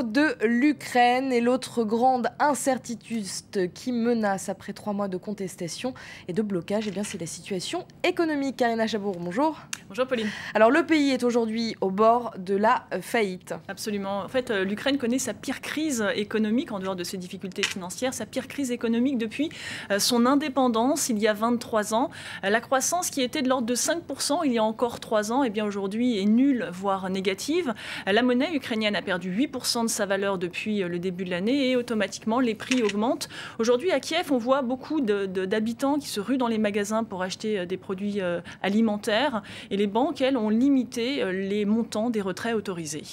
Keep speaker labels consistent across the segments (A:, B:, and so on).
A: De l'Ukraine et l'autre grande incertitude qui menace après 3 mois de contestation et de blocage, c'est la situation économique. Karina Chabour, bonjour.
B: Bonjour Pauline.
A: Alors le pays est aujourd'hui au bord de la faillite.
B: Absolument. En fait, l'Ukraine connaît sa pire crise économique, en dehors de ses difficultés financières, sa pire crise économique depuis son indépendance il y a 23 ans. La croissance qui était de l'ordre de 5% il y a encore 3 ans, aujourd'hui est nulle, voire négative. La monnaie ukrainienne a perdu 8% de sa valeur depuis le début de l'année et automatiquement les prix augmentent. Aujourd'hui à Kiev, on voit beaucoup d'habitants qui se ruent dans les magasins pour acheter des produits alimentaires et les banques, elles, ont limité les montants des retraits autorisés.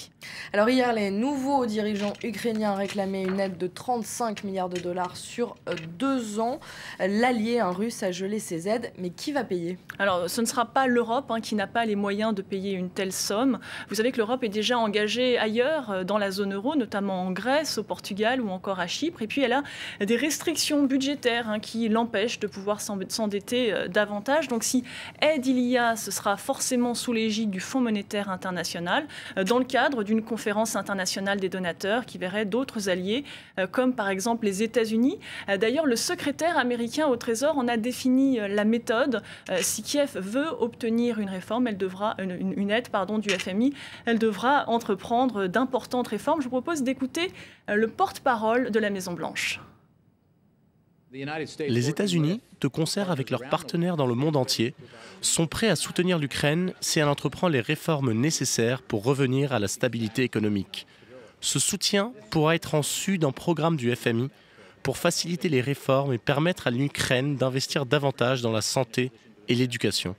A: Alors hier, les nouveaux dirigeants ukrainiens réclamaient une aide de 35 milliards de dollars sur 2 ans. L'allié russe a gelé ses aides, mais qui va payer?
B: Alors ce ne sera pas l'Europe qui n'a pas les moyens de payer une telle somme. Vous savez que l'Europe est déjà engagée ailleurs dans la zone euro, notamment en Grèce, au Portugal ou encore à Chypre. Et puis elle a des restrictions budgétaires qui l'empêchent de pouvoir s'endetter davantage. Donc si aide il y a, ce sera forcément sous l'égide du Fonds monétaire international, dans le cadre d'une conférence internationale des donateurs qui verrait d'autres alliés, comme par exemple les États-Unis. D'ailleurs, le secrétaire américain au Trésor en a défini la méthode. Si Kiev veut obtenir une réforme, une aide du FMI, elle devra entreprendre d'importantes réformes. Je vous propose d'écouter le porte-parole de la Maison-Blanche.
C: Les États-Unis, de concert avec leurs partenaires dans le monde entier, sont prêts à soutenir l'Ukraine si elle entreprend les réformes nécessaires pour revenir à la stabilité économique. Ce soutien pourra être issu d'un programme du FMI pour faciliter les réformes et permettre à l'Ukraine d'investir davantage dans la santé et l'éducation.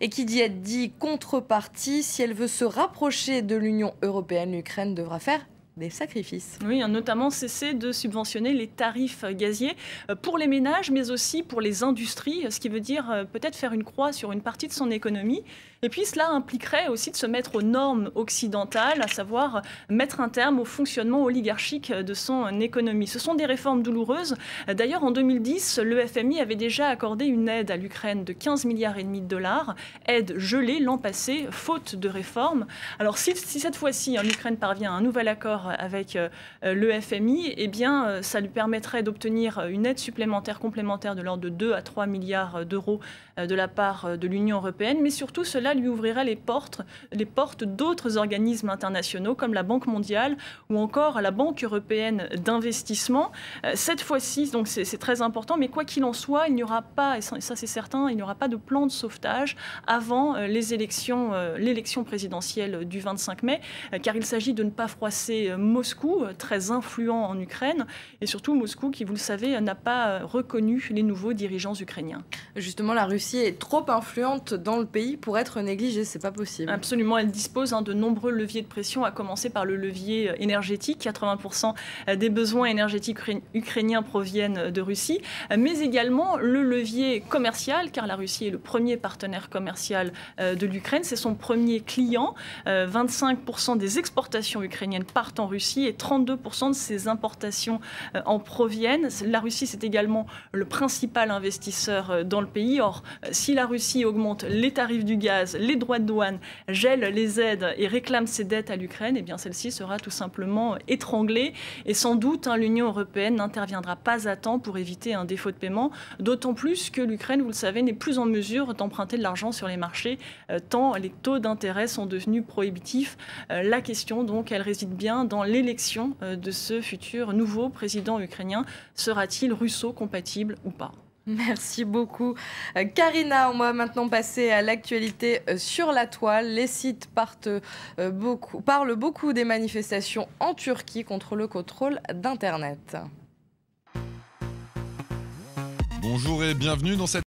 A: Et qui dit aide dit contrepartie. Si elle veut se rapprocher de l'Union européenne, l'Ukraine devra faire des sacrifices.
B: Oui, notamment cesser de subventionner les tarifs gaziers pour les ménages, mais aussi pour les industries, ce qui veut dire peut-être faire une croix sur une partie de son économie. Et puis cela impliquerait aussi de se mettre aux normes occidentales, à savoir mettre un terme au fonctionnement oligarchique de son économie. Ce sont des réformes douloureuses. D'ailleurs, en 2010, le FMI avait déjà accordé une aide à l'Ukraine de 15,5 milliards de dollars, aide gelée l'an passé, faute de réforme. Alors si cette fois-ci l'Ukraine parvient à un nouvel accord avec le FMI, ça lui permettrait d'obtenir une aide supplémentaire complémentaire de l'ordre de 2 à 3 milliards d'euros de la part de l'Union européenne, mais surtout cela lui ouvrira les portes d'autres organismes internationaux comme la Banque mondiale ou encore la Banque européenne d'investissement. Cette fois-ci, donc c'est très important, mais quoi qu'il en soit, il n'y aura pas, et ça c'est certain, il n'y aura pas de plan de sauvetage avant l'élection présidentielle du 25 mai, car il s'agit de ne pas froisser Moscou, très influent en Ukraine, et surtout Moscou qui, vous le savez, n'a pas reconnu les nouveaux dirigeants ukrainiens.
A: Justement, la Russie est trop influente dans le pays pour être négligée, c'est pas possible.
B: Absolument, elle dispose de nombreux leviers de pression, à commencer par le levier énergétique. 80% des besoins énergétiques ukrainiens proviennent de Russie, mais également le levier commercial, car la Russie est le premier partenaire commercial de l'Ukraine, c'est son premier client. 25% des exportations ukrainiennes partent en Russie et 32% de ces importations en proviennent. La Russie, c'est également le principal investisseur dans le pays. Or, si la Russie augmente les tarifs du gaz, les droits de douane, gèle les aides et réclame ses dettes à l'Ukraine, celle-ci sera tout simplement étranglée. Et sans doute, l'Union européenne n'interviendra pas à temps pour éviter un défaut de paiement, d'autant plus que l'Ukraine, vous le savez, n'est plus en mesure d'emprunter de l'argent sur les marchés, tant les taux d'intérêt sont devenus prohibitifs. La question, donc, elle réside bien dans l'élection de ce futur nouveau président ukrainien. Sera-t-il russo-compatible ou pas ?
A: Merci beaucoup. Karina, on va maintenant passer à l'actualité sur la toile. Les sites parlent beaucoup des manifestations en Turquie contre le contrôle d'Internet.
D: Bonjour et bienvenue dans cette